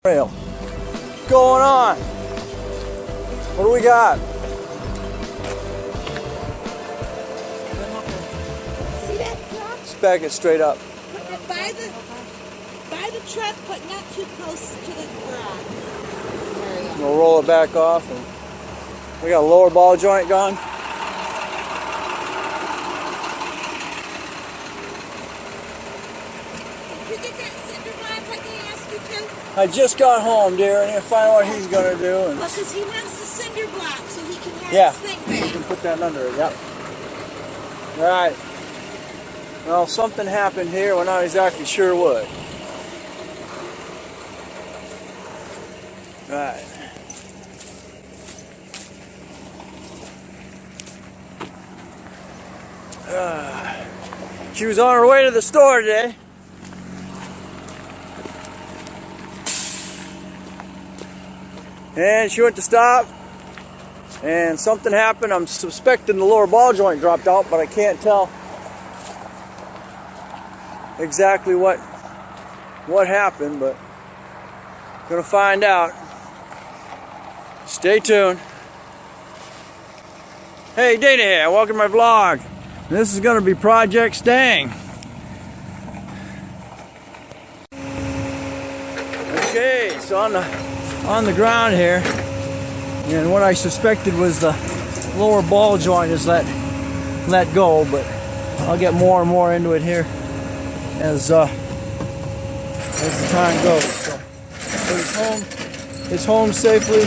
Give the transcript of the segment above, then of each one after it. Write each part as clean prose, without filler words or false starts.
Trail. What's going on? What do we got? See that truck? Let's back it straight up. Put it by the truck, but not too close to the garage. There you go. We'll roll it back off. And we got a lower ball joint gone. Did you get that cinder block like I asked you to? I just got home, dear, and find out what he's gonna do. And Well, because he wants the cinder block so he can have yeah, his thing you back. can put that under it. Yep. All right. Well, something happened here. We're not exactly sure what. All right. She was on her way to the store today. And she went to stop. And something happened. I'm suspecting the lower ball joint dropped out, but I can't tell exactly what happened, but gonna find out. Stay tuned. Hey, Dana here. Welcome to my vlog. This is gonna be Project Stang. Okay, so on the ground here, and what I suspected was the lower ball joint is let go, but I'll get more and more into it here as the time goes. So it's home safely.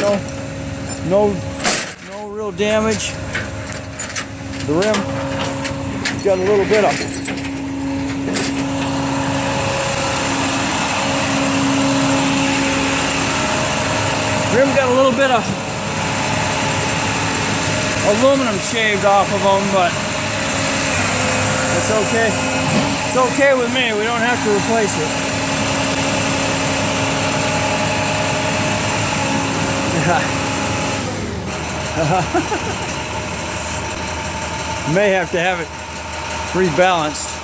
No real damage. The rim got a little bit of aluminum shaved off of them, but it's okay. It's okay with me. We don't have to replace it. May have to have it rebalanced.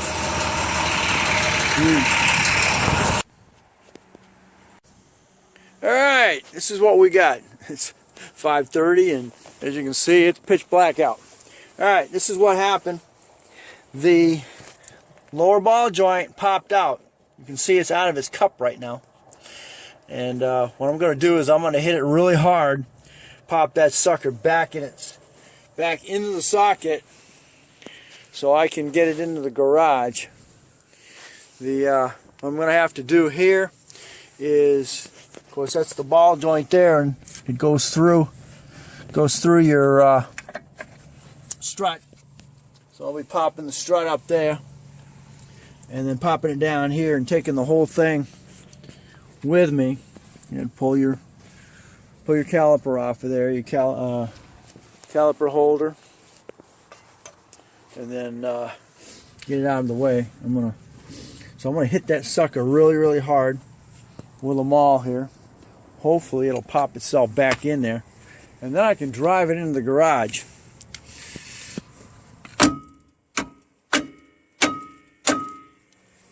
All right, this is what we got. It's 5:30, and as you can see, it's pitch black out. All right, this is what happened. The lower ball joint popped out. You can see it's out of its cup right now. And what I'm going to do is I'm going to hit it really hard, pop that sucker back into the socket, so I can get it into the garage. What I'm going to have to do here is, of course, that's the ball joint there, and it goes through your strut. So I'll be popping the strut up there, and then popping it down here and taking the whole thing with me, and pull your caliper off of there, your caliper holder, and then get it out of the way. I'm gonna hit that sucker really hard with a maul here. Hopefully it'll pop itself back in there, and then I can drive it into the garage.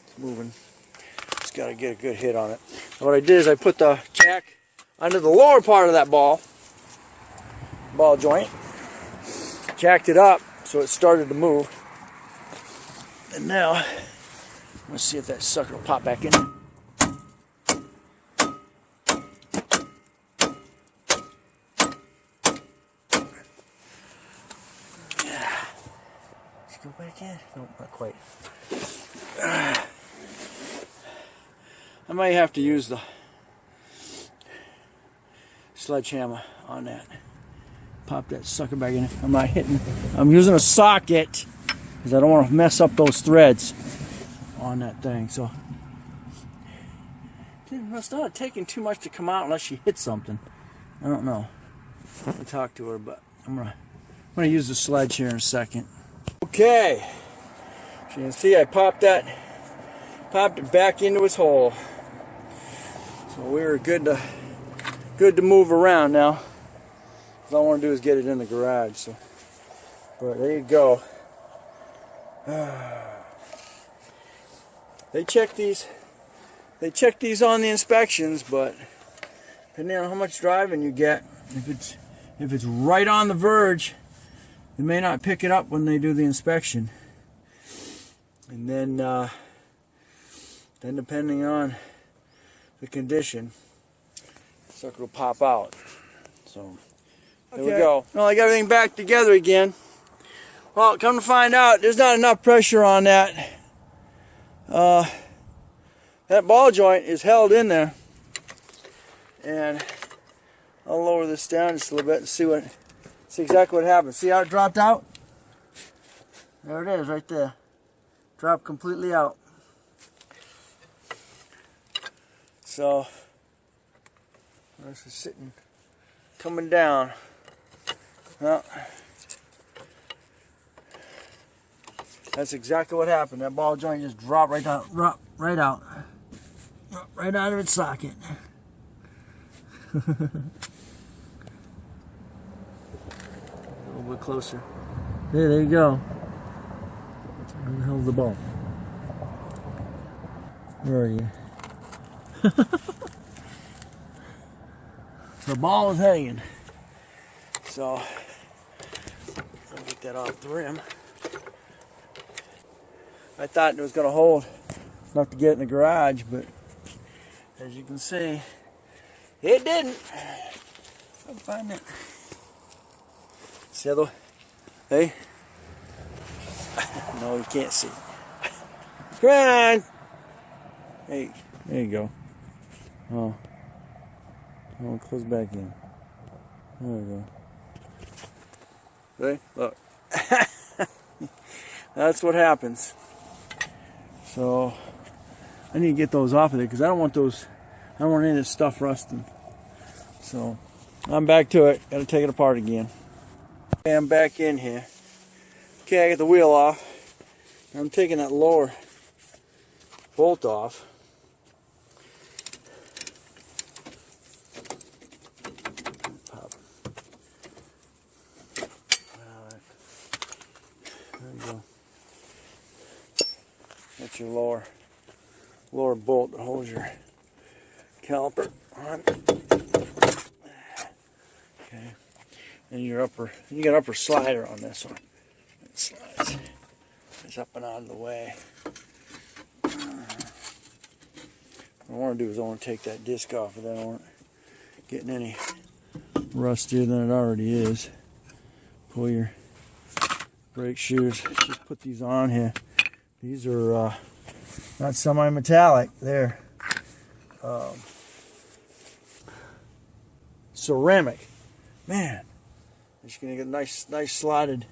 It's moving. Just got to get a good hit on it. And what I did is I put the jack under the lower part of that ball joint, jacked it up so it started to move, and now let's see if that sucker will pop back in. Yeah. Let's go back in. Nope, not quite. I might have to use the sledgehammer on that. Pop that sucker back in. I'm using a socket because I don't want to mess up those threads on that thing. So it must not have taken too much to come out unless she hit something. I don't know. I'll talk to her, but I'm gonna use the sledge here in a second. Okay. As you can see, I popped it back into its hole. So we were good to move around now. All I want to do is get it in the garage. So, but there you go. They check these on the inspections, but depending on how much driving you get, if it's right on the verge, they may not pick it up when they do the inspection. And then depending on the condition, the sucker will pop out. So there we go. Well, I got everything back together again. Well, come to find out, there's not enough pressure on that. That ball joint is held in there. And I'll lower this down just a little bit and see exactly what happens. See how it dropped out? There it is, right there. Dropped completely out. So this is sitting, coming down. Well, that's exactly what happened. That ball joint just dropped right out, right out of its socket. A little bit closer. There you go. Where the hell's the ball? Where are you? The ball is hanging. So I'll get that off the rim. I thought it was going to hold enough to get it in the garage, but as you can see, it didn't. I'll find it. See the other? Hey? No, you can't see. Come on! Hey, there you go. Oh, close back in. There we go. See? Look. That's what happens. So I need to get those off of there because I don't want any of this stuff rusting. So I'm back to it. Got to take it apart again. Okay, I'm back in here. Okay, I got the wheel off. I'm taking that lower bolt off. Pop. Alright. There you go. That's your lower bolt that holds your caliper on. Okay. And your you got upper slider on this one. It slides. It's up and out of the way. What I want to do is I want to take that disc off, but I don't want it getting any rustier than it already is. Pull your brake shoes. Just put these on here. These are not semi-metallic. They're ceramic. Man, I'm just gonna get nice slotted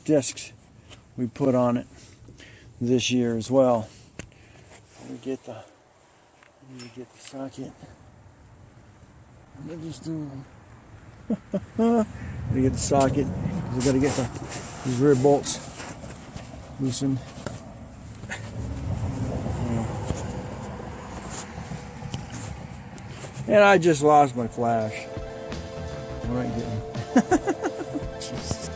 discs we put on it this year as well. I need to get the socket. Let me just do. Let me get the socket. We got to get these rear bolts loosened. And I just lost my flash. All right, getting. Jesus.